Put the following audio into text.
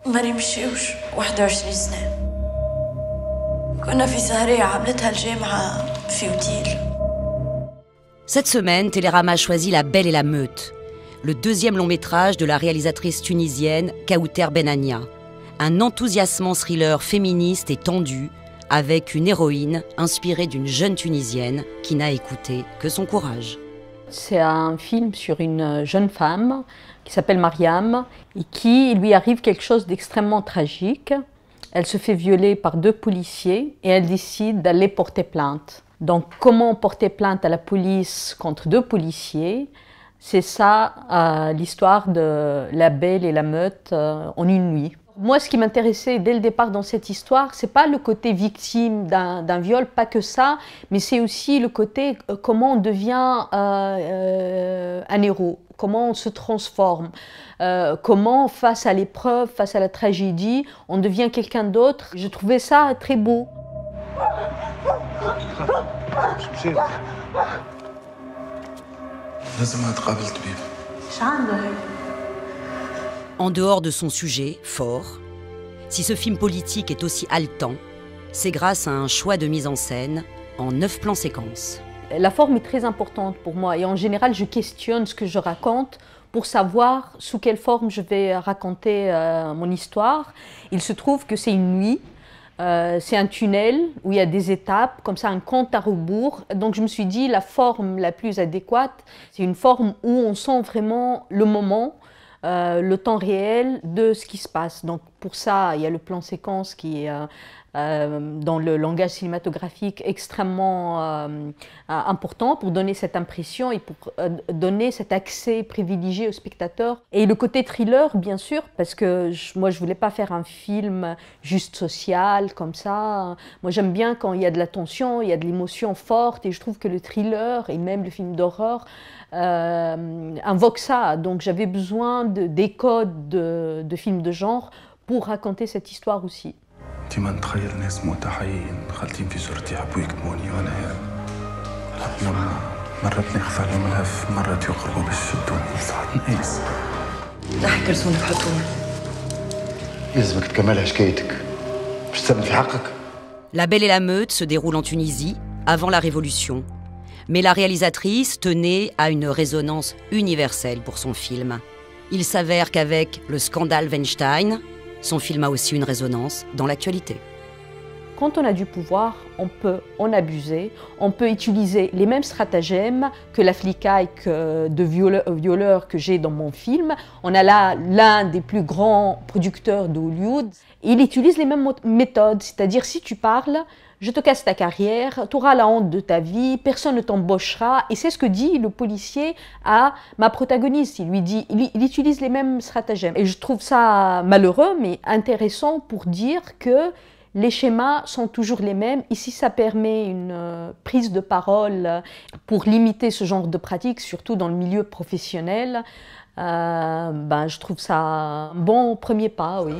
ما يمشيوش 21 سنة. كنا في سهرية عملتها الجامعة في اوتيل. Cette semaine, Télérama a choisi La Belle et la Meute, le deuxième long métrage de la réalisatrice tunisienne Kaouter Benania. Un enthousiasmant thriller féministe et tendu, avec une héroïne inspirée d'une jeune Tunisienne qui n'a écouté que son courage. C'est un film sur une jeune femme qui s'appelle Mariam et qui lui arrive quelque chose d'extrêmement tragique. Elle se fait violer par 2 policiers et elle décide d'aller porter plainte. Donc comment porter plainte à la police contre 2 policiers? C'est ça l'histoire de La Belle et la Meute en une nuit. Moi, ce qui m'intéressait dès le départ dans cette histoire, c'est pas le côté victime d'un viol, pas que ça, mais c'est aussi le côté comment on devient un héros, comment on se transforme, comment face à l'épreuve, face à la tragédie, on devient quelqu'un d'autre. Je trouvais ça très beau. En dehors de son sujet, fort, si ce film politique est aussi haletant, c'est grâce à un choix de mise en scène en 9 plans séquences. La forme est très importante pour moi et en général, je questionne ce que je raconte pour savoir sous quelle forme je vais raconter mon histoire. Il se trouve que c'est une nuit, c'est un tunnel où il y a des étapes, comme ça un compte à rebours. Donc je me suis dit la forme la plus adéquate, c'est une forme où on sent vraiment le moment, le temps réel de ce qui se passe. Donc pour ça, il y a le plan séquence qui est dans le langage cinématographique extrêmement important pour donner cette impression et pour donner cet accès privilégié au spectateur. Et le côté thriller, bien sûr, parce que moi je voulais pas faire un film juste social comme ça. Moi j'aime bien quand il y a de la tension, il y a de l'émotion forte et je trouve que le thriller et même le film d'horreur invoque ça. Donc j'avais besoin des codes de films de genre pour raconter cette histoire aussi. انت ما نتخيل ناس متحيين خالتين في صورتي يحبوا يكتموني وانا لما مرات نخفى عليهم الهف مرات يقربوا باش يشدوني صعد ناس ضحك رسولك حطول. لازمك تكملها حكايتك باش تسمي في حقك. La Belle et la Meute se déroule en Tunisie, avant la Révolution. Mais la réalisatrice tenait à une résonance universelle pour son film. Il s'avère qu'avec le scandale Weinstein, son film a aussi une résonance dans l'actualité. Quand on a du pouvoir, on peut en abuser, on peut utiliser les mêmes stratagèmes que la flicaille de violeurs que j'ai dans mon film. On a là l'un des plus grands producteurs de Hollywood. Il utilise les mêmes méthodes, c'est-à-dire si tu parles, je te casse ta carrière, tu auras la honte de ta vie, personne ne t'embauchera. Et c'est ce que dit le policier à ma protagoniste. Il lui dit, il utilise les mêmes stratagèmes. Et je trouve ça malheureux, mais intéressant pour dire que les schémas sont toujours les mêmes. Ici, ça permet une prise de parole pour limiter ce genre de pratique, surtout dans le milieu professionnel. Je trouve ça un bon premier pas, oui.